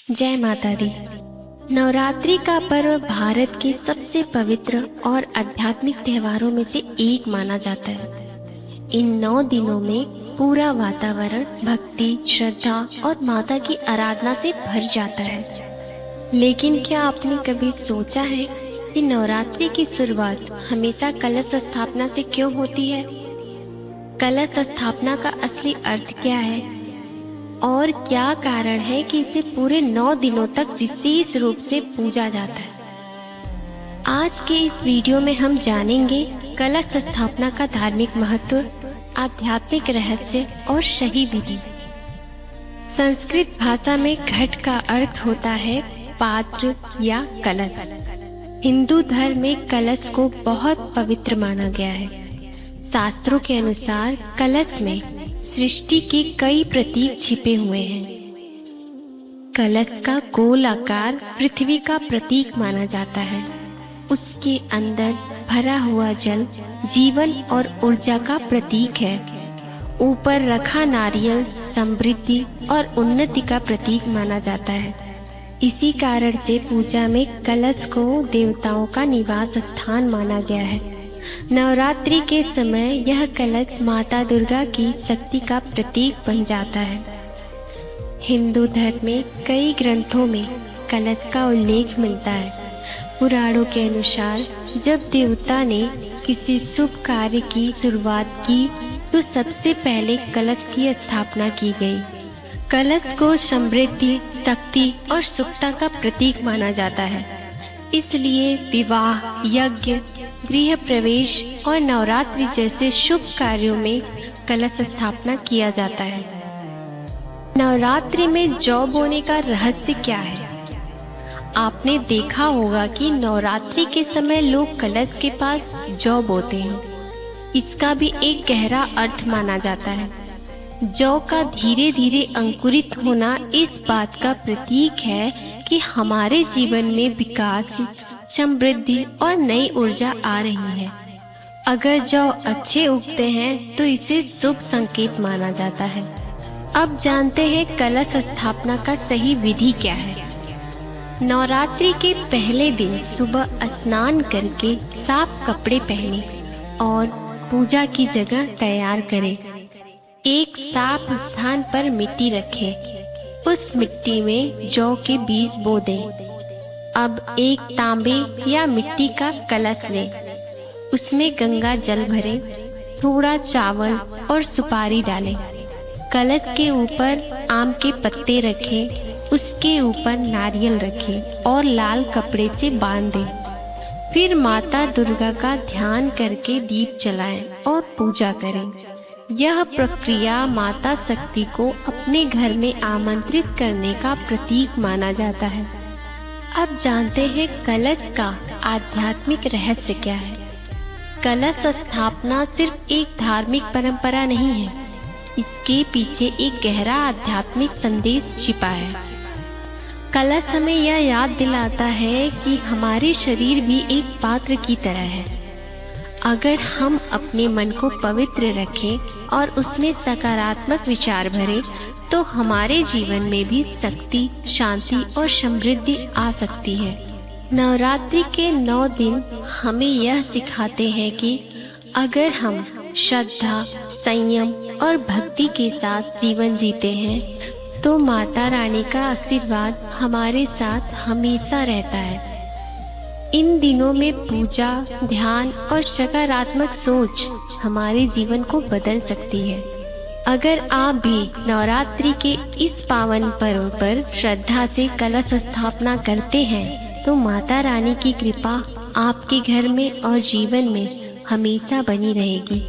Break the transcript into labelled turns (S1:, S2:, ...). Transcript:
S1: जय माता दी। नवरात्रि का पर्व भारत के सबसे पवित्र और आध्यात्मिक त्योहारों में से एक माना जाता है। इन 9 दिनों में पूरा वातावरण भक्ति, श्रद्धा और माता की आराधना से भर जाता है। लेकिन क्या आपने कभी सोचा है कि नवरात्रि की शुरुआत हमेशा कलश स्थापना से क्यों होती है? कलश स्थापना का असली अर्थ क्या है और क्या कारण है कि इसे पूरे 9 दिनों तक विशेष रूप से पूजा जाता है? आज के इस वीडियो में हम जानेंगे कलश स्थापना का धार्मिक महत्व, आध्यात्मिक रहस्य और सही विधि। संस्कृत भाषा में घट का अर्थ होता है पात्र या कलश। हिंदू धर्म में कलश को बहुत पवित्र माना गया है। शास्त्रों के अनुसार कलश में सृष्टि के कई प्रतीक छिपे हुए हैं। कलश का गोल आकार पृथ्वी का प्रतीक माना जाता है। उसके अंदर भरा हुआ जल जीवन और ऊर्जा का प्रतीक है। ऊपर रखा नारियल समृद्धि और उन्नति का प्रतीक माना जाता है। इसी कारण से पूजा में कलश को देवताओं का निवास स्थान माना गया है। नवरात्रि के समय यह कलश माता दुर्गा की शक्ति का प्रतीक बन जाता है। हिंदू धर्म में कई ग्रंथों में कलश का उल्लेख मिलता है। पुराणों के अनुसार जब देवता ने किसी शुभ कार्य की शुरुआत की तो सबसे पहले कलश की स्थापना की गई। कलश को समृद्धि, शक्ति और सुखता का प्रतीक माना जाता है। इसलिए विवाह, यज्ञ, गृह प्रवेश और नवरात्रि जैसे शुभ कार्यों में कलश स्थापना किया जाता है। नवरात्रि में जौ बोने का रहस्य क्या है? आपने देखा होगा कि नवरात्रि के समय लोग कलश के पास जौ बोते हैं। इसका भी एक गहरा अर्थ माना जाता है। जौ का धीरे धीरे अंकुरित होना इस बात का प्रतीक है कि हमारे जीवन में विकास, समृद्धि और नई ऊर्जा आ रही है। अगर जौ अच्छे उगते हैं तो इसे शुभ संकेत माना जाता है। अब जानते हैं कलश स्थापना का सही विधि क्या है। नवरात्रि के पहले दिन सुबह स्नान करके साफ कपड़े पहने और पूजा की जगह तैयार करें। एक साफ स्थान पर मिट्टी रखें। उस मिट्टी में जौ के बीज बो दें। अब एक तांबे या मिट्टी का कलश लें। उसमें गंगा जल भरें, थोड़ा चावल और सुपारी डालें। कलश के ऊपर आम के पत्ते रखें। उसके ऊपर नारियल रखें और लाल कपड़े से बांध दें। फिर माता दुर्गा का ध्यान करके दीप जलाएं और पूजा करें। यह प्रक्रिया माता शक्ति को अपने घर में आमंत्रित करने का प्रतीक माना जाता है। अब जानते हैं कलश का आध्यात्मिक रहस्य क्या है। कलश स्थापना सिर्फ एक धार्मिक परंपरा नहीं है, इसके पीछे एक गहरा आध्यात्मिक संदेश छिपा है। कलश हमें यह याद दिलाता है कि हमारे शरीर भी एक पात्र की तरह है। अगर हम अपने मन को पवित्र रखें और उसमें सकारात्मक विचार भरें तो हमारे जीवन में भी शक्ति, शांति और समृद्धि आ सकती है। नवरात्रि के 9 दिन हमें यह सिखाते हैं कि अगर हम श्रद्धा, संयम और भक्ति के साथ जीवन जीते हैं तो माता रानी का आशीर्वाद हमारे साथ हमेशा रहता है। इन दिनों में पूजा, ध्यान और सकारात्मक सोच हमारे जीवन को बदल सकती है। अगर आप भी नवरात्रि के इस पावन पर्व पर श्रद्धा से कलश स्थापना करते हैं तो माता रानी की कृपा आपके घर में और जीवन में हमेशा बनी रहेगी।